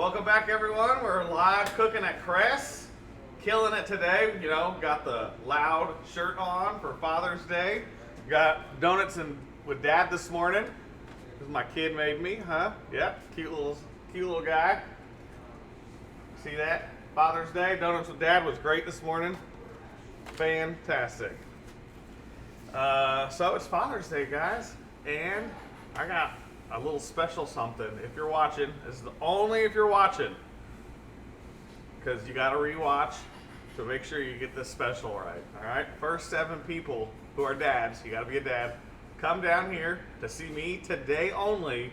Welcome back, everyone. We're live cooking at Crest. Killing it today. You know, got the loud shirt on for Father's Day. Got donuts with Dad this morning. This is my kid made me, huh? Yep, cute little guy. See that? Father's Day, donuts with Dad was great this morning. Fantastic. So it's Father's Day, guys, and I got a little special something. If you're watching, this is only if you're watching, because you got to rewatch to make sure you get this special right. All right, first 7 people who are dads, you got to be a dad, come down here to see me today only.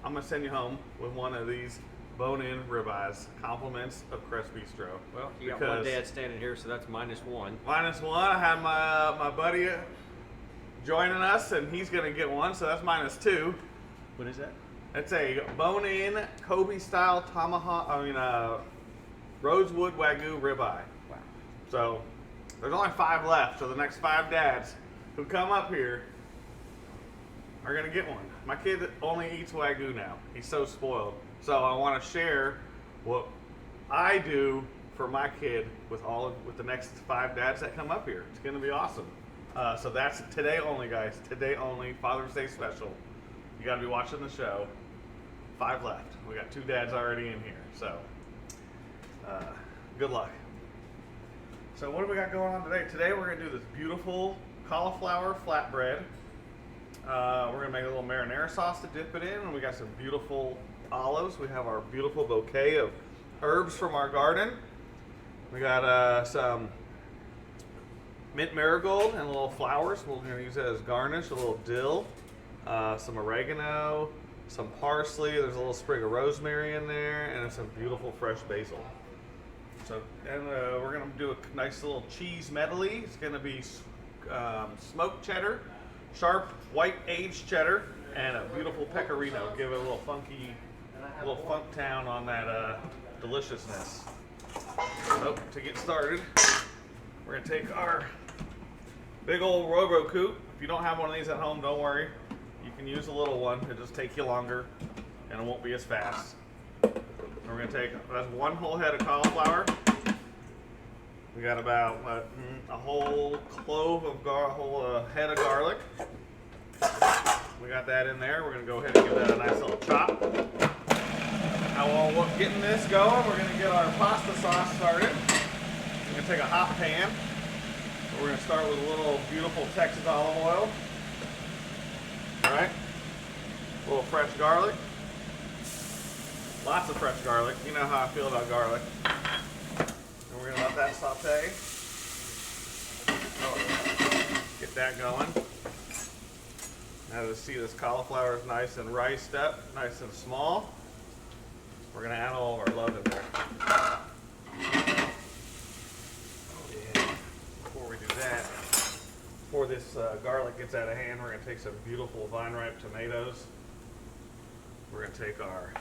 I'm gonna send you home with one of these bone-in ribeyes, compliments of Crest Bistro. Well, you got one dad standing here, so that's -1. -1. I have my buddy joining us, and he's gonna get one, so that's -2. What is that? It's a bone-in Kobe-style tomahawk. Rosewood Wagyu ribeye. Wow. So there's only 5 left. So the next 5 dads who come up here are gonna get one. My kid only eats Wagyu now. He's so spoiled. So I want to share what I do for my kid with the next 5 dads that come up here. It's gonna be awesome. So that's today only, guys. Today only, Father's Day special. You got to be watching the show. 5 left. We got 2 dads already in here. So good luck. So what do we got going on today? Today we're gonna do this beautiful cauliflower flatbread. We're gonna make a little marinara sauce to dip it in, and we got some beautiful olives. We have our beautiful bouquet of herbs from our garden. We got some mint marigold and little flowers. We're gonna use that as garnish. A little dill, some oregano, some parsley. There's a little sprig of rosemary in there, and some beautiful fresh basil. So, and we're gonna do a nice little cheese medley. It's gonna be smoked cheddar, sharp white aged cheddar, and a beautiful pecorino. Give it a little funky, little funk town on that deliciousness. So, to get started, we're gonna take our big old Robo Coupe. If you don't have one of these at home, don't worry. You can use a little one. It'll just take you longer, and it won't be as fast. We're gonna take that's 1 whole head of cauliflower. We got about a whole clove of whole head of garlic. We got that in there. We're gonna go ahead and give that a nice little chop. Now while we're getting this going, we're gonna get our pasta sauce started. We're gonna take a hot pan. We're gonna start with a little beautiful Texas olive oil. All right, a little fresh garlic. Lots of fresh garlic. You know how I feel about garlic. And we're gonna let that saute. Get that going. Now to see this cauliflower is nice and riced up, nice and small. We're gonna add all of our love in there. Oh yeah. Before we do that, before this garlic gets out of hand, we're gonna take some beautiful vine-ripe tomatoes. We're gonna take our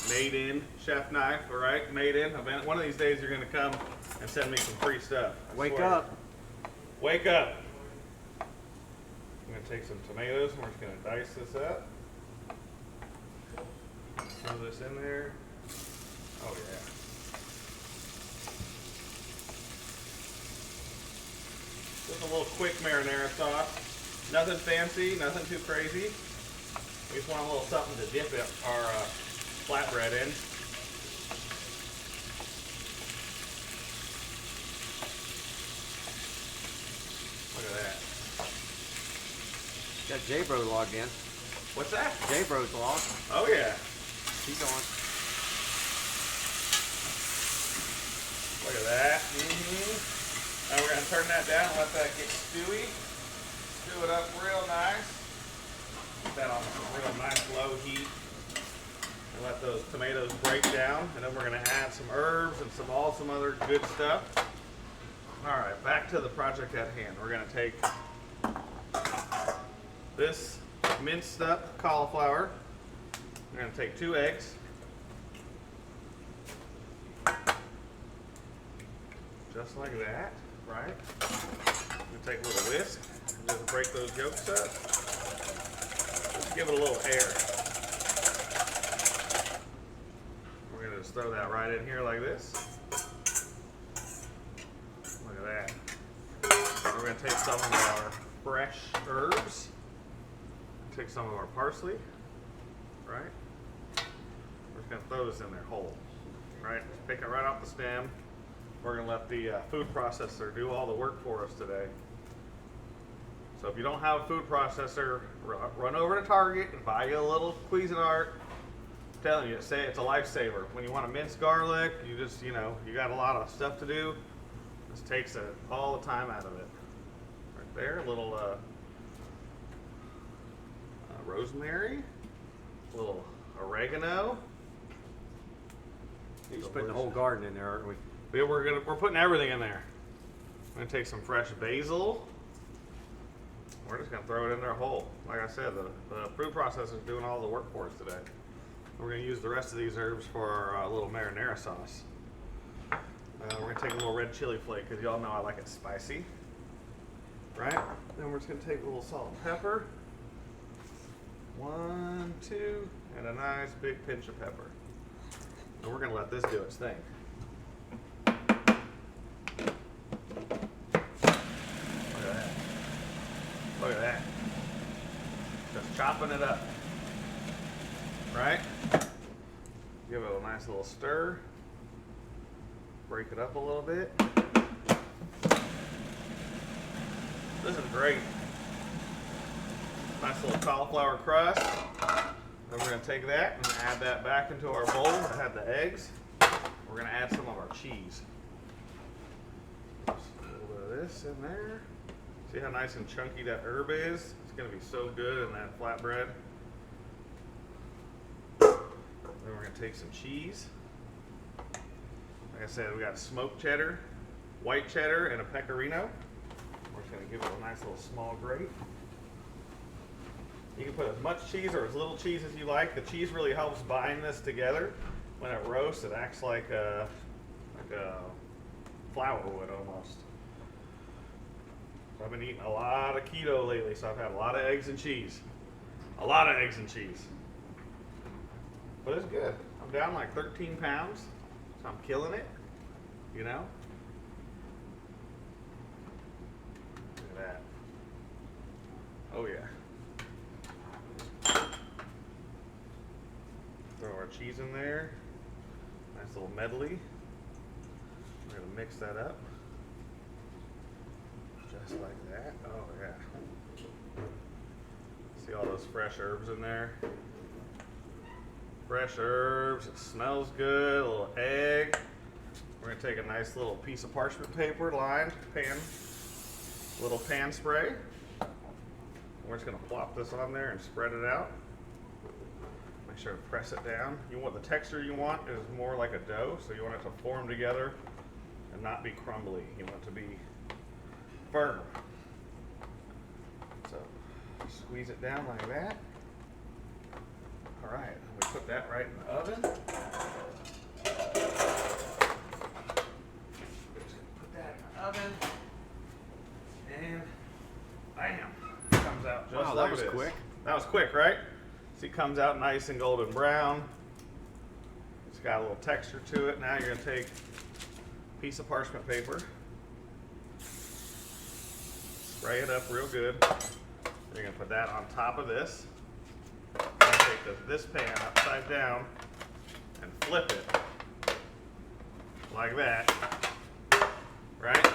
made-in chef knife, all right? Made-in. One of these days you're gonna come and send me some free stuff. Wake up. Wake up. I'm gonna take some tomatoes and we're just gonna dice this up. Throw this in there. Oh yeah. Just a little quick marinara sauce. Nothing fancy, nothing too crazy. We just want a little something to dip our flatbread in. Look at that. Got J-Bro logged in. What's that? J-Bro's logged. Oh yeah. Keep going. Look at that. Now we're going to turn that down and let that get stewy. Stew it up real nice. Put that on some real nice low heat. And let those tomatoes break down. And then we're going to add some herbs and some other good stuff. Alright, back to the project at hand. We're going to take this minced up cauliflower. We're going to take 2 eggs. Just like that, right? I'm going to take a little whisk and just break those yolks up. Just give it a little air. We're going to just throw that right in here like this. Look at that. We're going to take some of our fresh herbs. Take some of our parsley, right? We're just going to throw this in there whole, right? Pick it right off the stem. We're going to let the food processor do all the work for us today. So if you don't have a food processor, run over to Target and buy you a little Cuisinart. I'm telling you, say it's a lifesaver. When you want to mince garlic, you just, you got a lot of stuff to do. This takes all the time out of it. Right there, a little rosemary, a little oregano. You're just putting the whole garden in there, aren't we? Yeah, we're putting everything in there. I'm gonna take some fresh basil. We're just gonna throw it in there whole. Like I said, the food processor is doing all the work for us today. We're gonna use the rest of these herbs for our little marinara sauce. We're gonna take a little red chili flake because y'all know I like it spicy, right? Then we're just gonna take a little salt and pepper. 1, 2, and a nice big pinch of pepper. And we're gonna let this do its thing. Look at that. Just chopping it up. Right? Give it a nice little stir. Break it up a little bit. This is great. Nice little cauliflower crust. Then we're going to take that and add that back into our bowl that had the eggs. We're going to add some of our cheese. Just a little bit of this in there. See how nice and chunky that herb is? It's going to be so good in that flatbread. Then we're going to take some cheese. Like I said, we got smoked cheddar, white cheddar, and a pecorino. We're just going to give it a nice little small grate. You can put as much cheese or as little cheese as you like. The cheese really helps bind this together. When it roasts, it acts like a flour would almost. I've been eating a lot of keto lately, so I've had a lot of eggs and cheese. A lot of eggs and cheese. But it's good. I'm down like 13 pounds, so I'm killing it, Look at that. Oh yeah. Throw our cheese in there. Nice little medley. We're gonna mix that up. Just like that. Oh yeah. See all those fresh herbs in there? Fresh herbs, it smells good, a little egg. We're gonna take a nice little piece of parchment paper lined little pan spray. We're just gonna plop this on there and spread it out. Make sure to press it down. The texture you want is more like a dough, so you want it to form together and not be crumbly. You want it to be firm. So squeeze it down like that. All right, we put that right in the oven. Just put that in the oven, and bam, it comes out just wow, like that was this. quick. That was quick, right? See, it comes out nice and golden brown. It's got a little texture to it. Now you're gonna take a piece of parchment paper, spray it up real good. You're gonna put that on top of this. You're gonna take this pan upside down and flip it like that, right?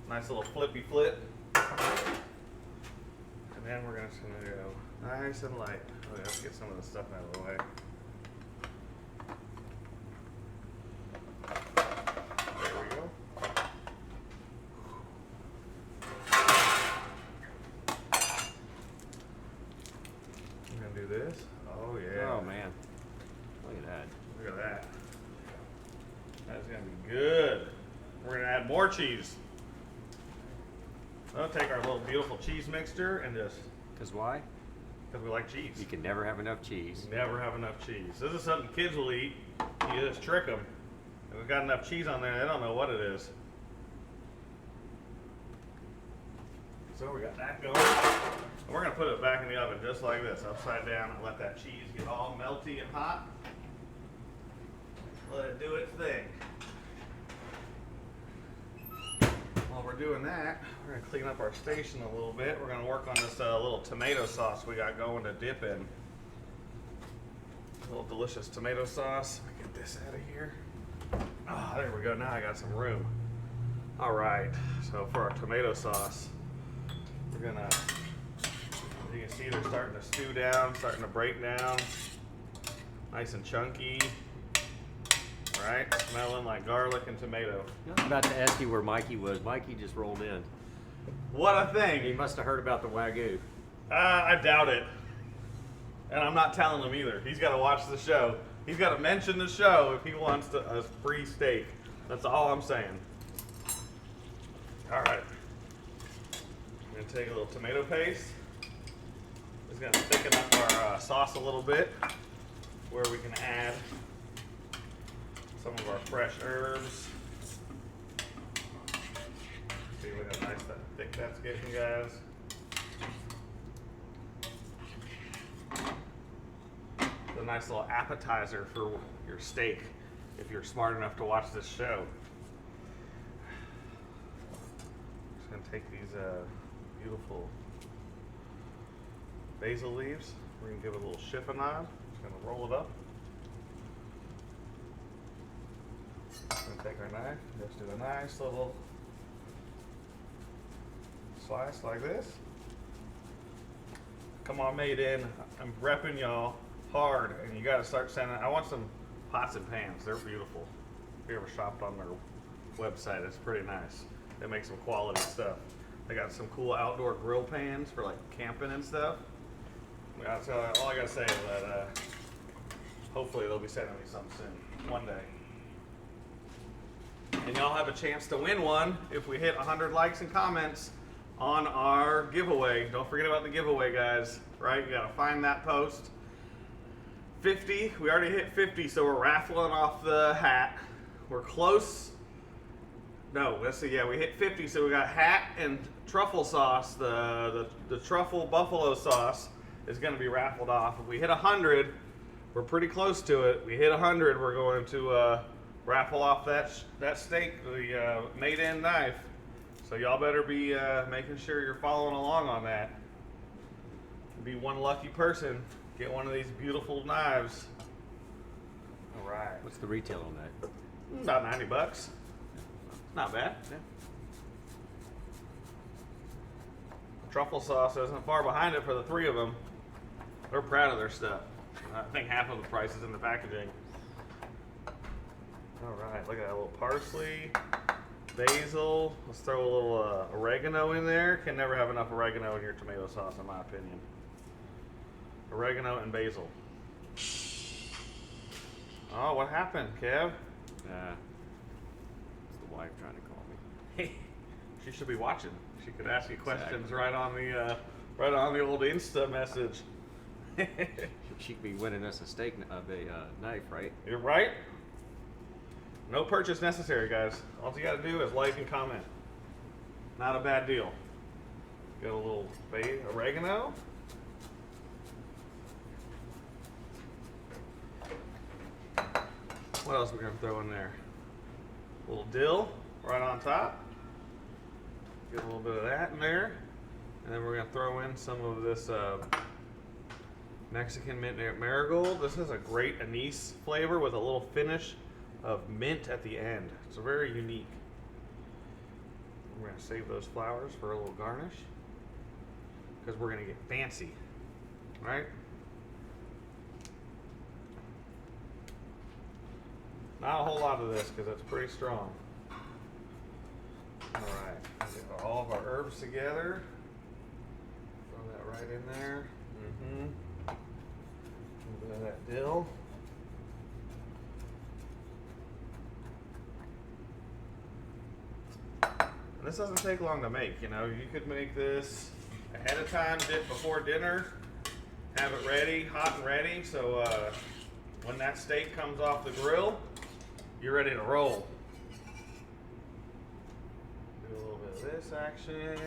Nice little flippy flip. And then we're just gonna go nice and light. Oh, yeah, let's get some of this stuff out of the way. There we go. I'm gonna do this. Oh yeah. Oh man. Look at that. Look at that. That's gonna be good. We're gonna add more cheese. We'll take our little beautiful cheese mixture and just, Because why? because we like cheese. You can never have enough cheese. Never have enough cheese. This is something kids will eat. You just trick them. If we've got enough cheese on there, they don't know what it is. So we got that going. And we're gonna put it back in the oven just like this, upside down, and let that cheese get all melty and hot. do its thing. While we're doing that, we're gonna clean up our station a little bit. We're gonna work on this little tomato sauce we got going to dip in. A little delicious tomato sauce. Let me get this out of here. Ah, there we go. Now I got some room. All right. So for our tomato sauce, we're gonna. You can see they're starting to stew down, starting to break down. Nice and chunky. All right. Smelling like garlic and tomato. I was about to ask you where Mikey was. Mikey just rolled in. What a thing! He must have heard about the Wagyu. I doubt it. And I'm not telling him either. He's got to watch the show. He's got to mention the show if he wants a free steak. That's all I'm saying. All right. I'm going to take a little tomato paste. It's going to thicken up our sauce a little bit, where we can add some of our fresh herbs. See look how nice that thick that's getting, guys. A nice little appetizer for your steak if you're smart enough to watch this show. Just gonna take these beautiful basil leaves. We're gonna give it a little chiffonade. Just gonna roll it up. Gonna take our knife, just do a nice little slice like this. Come on, made in. I'm repping y'all hard, and you gotta start sending. I want some pots and pans. They're beautiful. If you ever shopped on their website, it's pretty nice. They make some quality stuff. They got some cool outdoor grill pans for like camping and stuff. All I gotta say is that hopefully they'll be sending me some soon, one day. And y'all have a chance to win one if we hit 100 likes and comments on our giveaway. Don't forget about the giveaway, guys. Right? You gotta find that post. 50. We already hit 50, so we're raffling off the hat. We're close. No, let's see. Yeah, we hit 50, so we got hat and truffle sauce. The truffle buffalo sauce is going to be raffled off. If we hit 100, we're pretty close to it. We hit 100, we're going to raffle off that steak, the made-in knife. So y'all better be making sure you're following along on that. Be one lucky person. Get one of these beautiful knives. All right. What's the retail on that? About 90 bucks. Not bad. Yeah. Truffle sauce isn't far behind it for the three of them. They're proud of their stuff. I think half of the price is in the packaging. All right, look at that little parsley, basil. Let's throw a little oregano in there. Can never have enough oregano in your tomato sauce, in my opinion. Oregano and basil. Oh, what happened, Kev? It's the wife trying to call me. She should be watching. She could ask you questions right on the old Insta message. She could be winning us a steak of a knife, right? You're right. No purchase necessary, guys. All you got to do is like and comment. Not a bad deal. Got a little oregano. What else are we going to throw in there? A little dill right on top. Get a little bit of that in there. And then we're going to throw in some of this Mexican mint marigold. This has a great anise flavor with a little finish of mint at the end. It's very unique. We're going to save those flowers for a little garnish because we're going to get fancy, right? Not a whole lot of this because it's pretty strong. All right, get all of our herbs together. Throw that right in there. A little bit of that dill. And this doesn't take long to make, you know. You could make this ahead of time, dip before dinner, have it ready, hot and ready, so when that steak comes off the grill, you're ready to roll. Do a little bit of this action.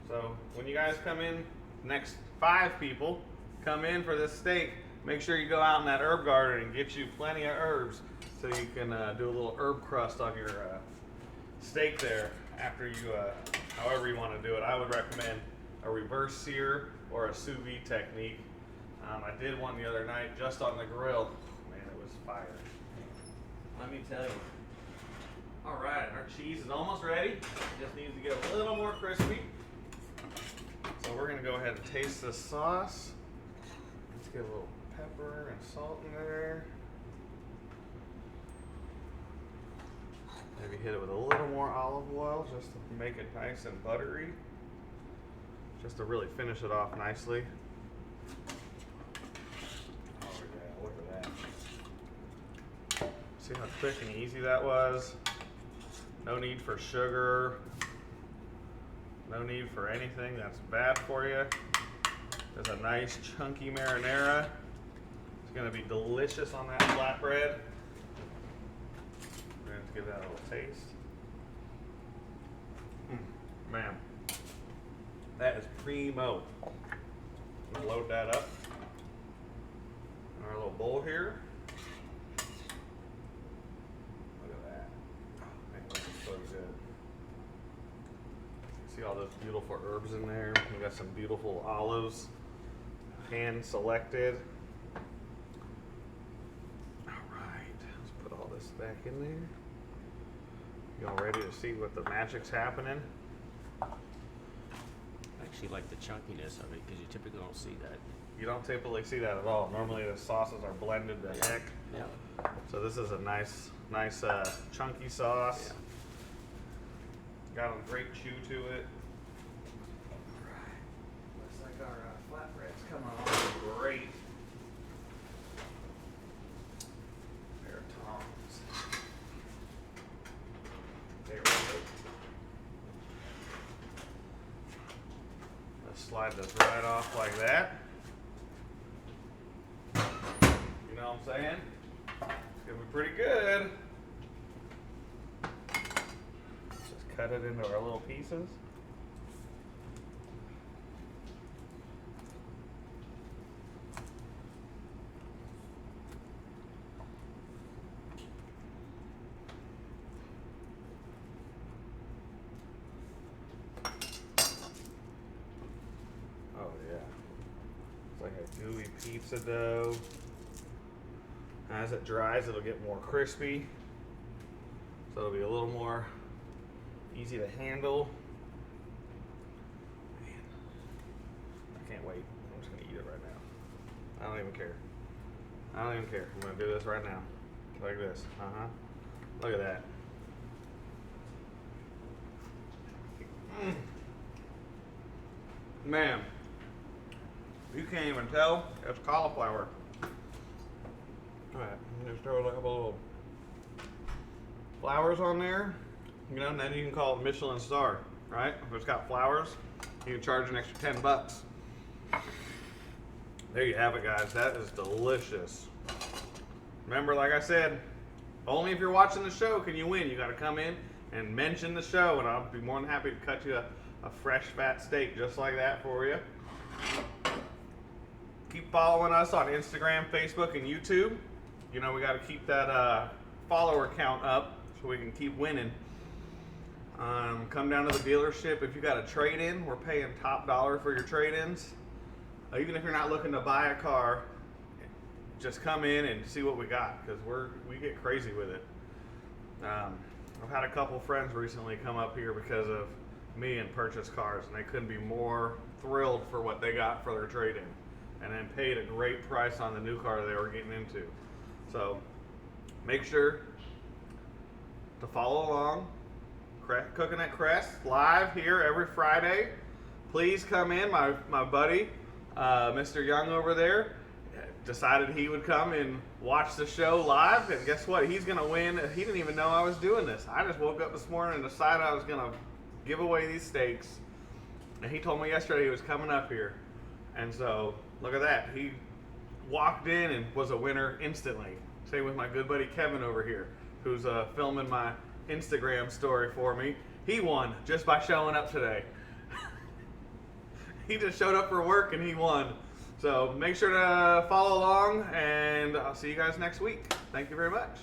So when you guys come in, next 5 people come in for this steak, make sure you go out in that herb garden and get you plenty of herbs so you can do a little herb crust on your steak there after you, however you want to do it. I would recommend a reverse sear or a sous vide technique. I did one the other night just on the grill. Man, it was fire. Let me tell you. All right, our cheese is almost ready. It just needs to get a little more crispy. So we're gonna go ahead and taste this sauce. Let's get a little pepper and salt in there. Maybe hit it with a little more olive oil just to make it nice and buttery. Just to really finish it off nicely. Oh yeah, look at that. See how quick and easy that was? No need for sugar. No need for anything that's bad for you. There's a nice chunky marinara. It's gonna be delicious on that flatbread. We're gonna give that a little taste. Man, that is primo. I'm gonna load that up in our little bowl here. Look at that. Oh, man, this is so good. See all those beautiful herbs in there. We got some beautiful olives, hand selected. All right, let's put all this back in there. Y'all ready to see what the magic's happening? I actually like the chunkiness of it because you typically don't see that. You don't typically see that at all. Normally the sauces are blended to heck. Yeah. So this is a nice chunky sauce. Yeah. Got a great chew to it. Alright. Looks like our flatbread's coming along great. Pair of tongs. There we go. Let's slide this right off like that. You know what I'm saying? It's gonna be pretty good. Just cut it into our little pieces. Oh yeah. It's like a gooey pizza dough. As it dries, it'll get more crispy. So it'll be a little more easy to handle. Man, I can't wait. I'm just gonna eat it right now. I don't even care. I don't even care. I'm gonna do this right now. Like this. Look at that. Man, you can't even tell it's cauliflower. Alright, just throw like a couple little flowers on there, you know, and then you can call it Michelin star, right? If it's got flowers, you can charge an extra $10. There you have it, guys. That is delicious. Remember, like I said, only if you're watching the show can you win. You got to come in and mention the show, and I'll be more than happy to cut you a fresh fat steak just like that for you. Keep following us on Instagram, Facebook, and YouTube. You know, we got to keep that follower count up so we can keep winning. Come down to the dealership. If you got a trade-in, we're paying top dollar for your trade-ins. Even if you're not looking to buy a car, just come in and see what we got, because we get crazy with it. I've had a couple friends recently come up here because of me and purchase cars, and they couldn't be more thrilled for what they got for their trade-in, and then paid a great price on the new car they were getting into. So make sure to follow along. Cooking at Crest live here every Friday. Please come in. My buddy, Mr. Young over there, decided he would come and watch the show live, and guess what? He's gonna win. He didn't even know I was doing this. I just woke up this morning and decided I was gonna give away these steaks, and he told me yesterday he was coming up here, and so look at that. He walked in and was a winner instantly. Same with my good buddy Kevin over here, who's filming my Instagram story for me. He won just by showing up today. He just showed up for work and he won. So make sure to follow along, and I'll see you guys next week. Thank you very much.